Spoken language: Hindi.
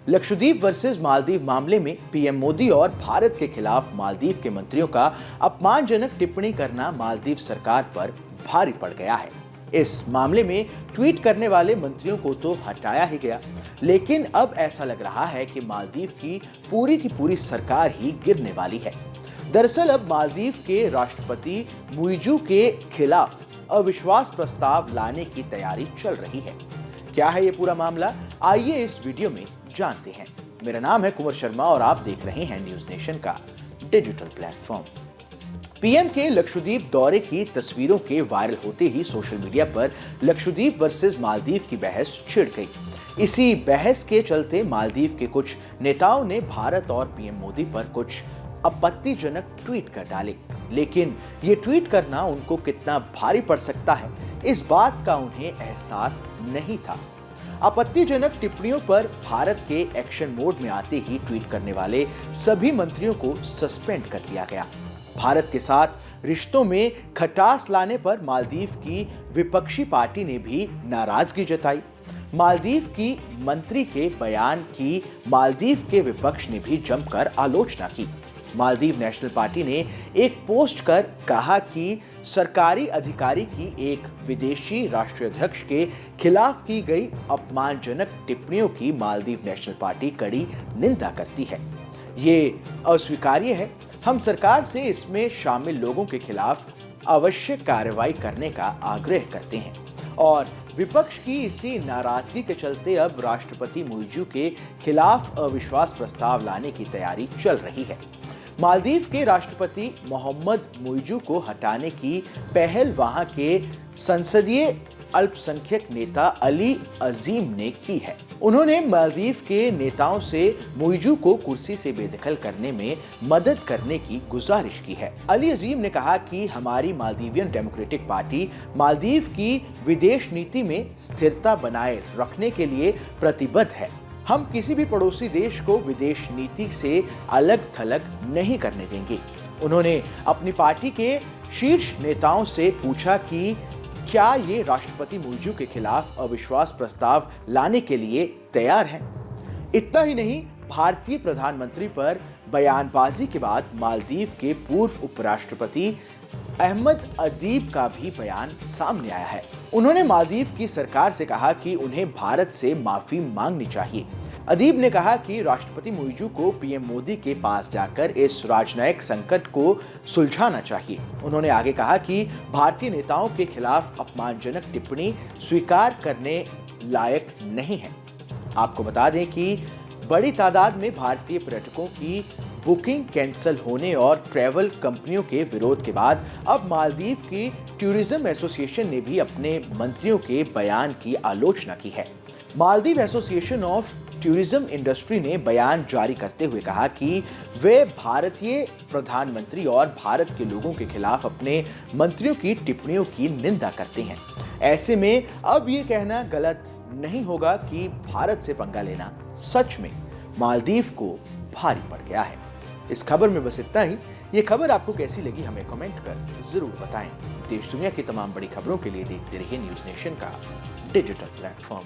लक्षद्वीप वर्सेस मालदीव मामले में पीएम मोदी और भारत के खिलाफ मालदीव के मंत्रियों का अपमानजनक टिप्पणी करना मालदीव सरकार पर भारी पड़ गया है। इस मामले में ट्वीट करने वाले मंत्रियों को तो हटाया ही गया, लेकिन अब ऐसा लग रहा है कि मालदीव की पूरी सरकार ही गिरने वाली है। दरअसल अब मालदीव के राष्ट्रपति मुइजू के खिलाफ अविश्वास प्रस्ताव लाने की तैयारी चल रही है। क्या है ये पूरा मामला, आइए इस वीडियो में जानते हैं। मेरा नाम है कुंवर शर्मा और आप देख रहे हैं न्यूज नेशन का डिजिटल प्लेटफॉर्म। पीएम के लक्षद्वीप दौरे की तस्वीरों के वायरल होते ही सोशल मीडिया पर लक्षद्वीप वर्सेस मालदीव की बहस छिड़ गई। इसी बहस के चलते मालदीव के कुछ नेताओं ने भारत और पीएम मोदी पर कुछ आपत्तिजनक ट्वीट कर डाले, लेकिन ये ट्वीट करना उनको कितना भारी पड़ सकता है, इस बात का उन्हें एहसास नहीं था। आपत्तिजनक टिप्पणियों पर भारत के एक्शन मोड में आते ही ट्वीट करने वाले सभी मंत्रियों को सस्पेंड कर दिया गया। भारत के साथ रिश्तों में खटास लाने पर मालदीव की विपक्षी पार्टी ने भी नाराजगी जताई। मालदीव की मंत्री के बयान की मालदीव के विपक्ष ने भी जमकर आलोचना की। मालदीव नेशनल पार्टी ने एक पोस्ट कर कहा कि सरकारी अधिकारी की एक विदेशी राष्ट्रीय अध्यक्ष के खिलाफ की गई अपमानजनक टिप्पणियों की मालदीव नेशनल पार्टी कड़ी निंदा करती है। ये अस्वीकार्य है। हम सरकार से इसमें शामिल लोगों के खिलाफ आवश्यक कार्रवाई करने का आग्रह करते हैं और विपक्ष की इसी नाराजगी के चलते अब राष्ट्रपति मुइजू के खिलाफ अविश्वास प्रस्ताव लाने की तैयारी चल रही है। मालदीव के राष्ट्रपति मोहम्मद मुइजू को हटाने की पहल वहां के संसदीय अल्पसंख्यक नेता अली अजीम ने की है। उन्होंने मालदीव के नेताओं से मुइजू को कुर्सी से बेदखल करने में मदद करने की गुजारिश की है। अली अजीम ने कहा कि हमारी मालदीवियन डेमोक्रेटिक पार्टी मालदीव की विदेश नीति में स्थिरता बनाए रखने के लिए प्रतिबद्ध है। हम किसी भी पड़ोसी देश को विदेश नीति से अलग थलग नहीं करने देंगे। उन्होंने अपनी पार्टी के शीर्ष नेताओं से पूछा कि क्या ये राष्ट्रपति मुइजू के खिलाफ अविश्वास प्रस्ताव लाने के लिए तैयार हैं। इतना ही नहीं, भारतीय प्रधानमंत्री पर बयानबाजी के बाद मालदीव के पूर्व उपराष्ट्रपति अहमद अदीब का भी बयान सामने आया है। उन्होंने मालदीव की सरकार से कहा कि उन्हें भारत से माफी मांगनी चाहिए। अदीब ने कहा कि राष्ट्रपति मुइजू को पीएम मोदी के पास जाकर इस राजनयिक संकट को सुलझाना चाहिए। उन्होंने आगे कहा कि भारतीय नेताओं के खिलाफ अपमानजनक टिप्पणी स्वीकार करने लायक नहीं है। आपको बता दें कि बड़ी तादाद में भारतीय पर्यटकों की बुकिंग कैंसिल होने और ट्रैवल कंपनियों के विरोध के बाद अब मालदीव की टूरिज्म एसोसिएशन ने भी अपने मंत्रियों के बयान की आलोचना की है। Maldives association of tourism industry ने बयान जारी करते हुए कहा कि वे भारतीय प्रधानमंत्री और भारत के लोगों के खिलाफ अपने मंत्रियों की टिप्पणियों की निंदा करते हैं। ऐसे में अब ये कहना गलत नहीं होगा कि भारत से पंगा लेना सच में मालदीव को भारी पड़ गया है। इस खबर में बस इतना ही। ये खबर आपको कैसी लगी हमें कमेंट कर जरूर बताएं। देश दुनिया की तमाम बड़ी खबरों के लिए देखते रहिए न्यूज नेशन का डिजिटल प्लेटफॉर्म।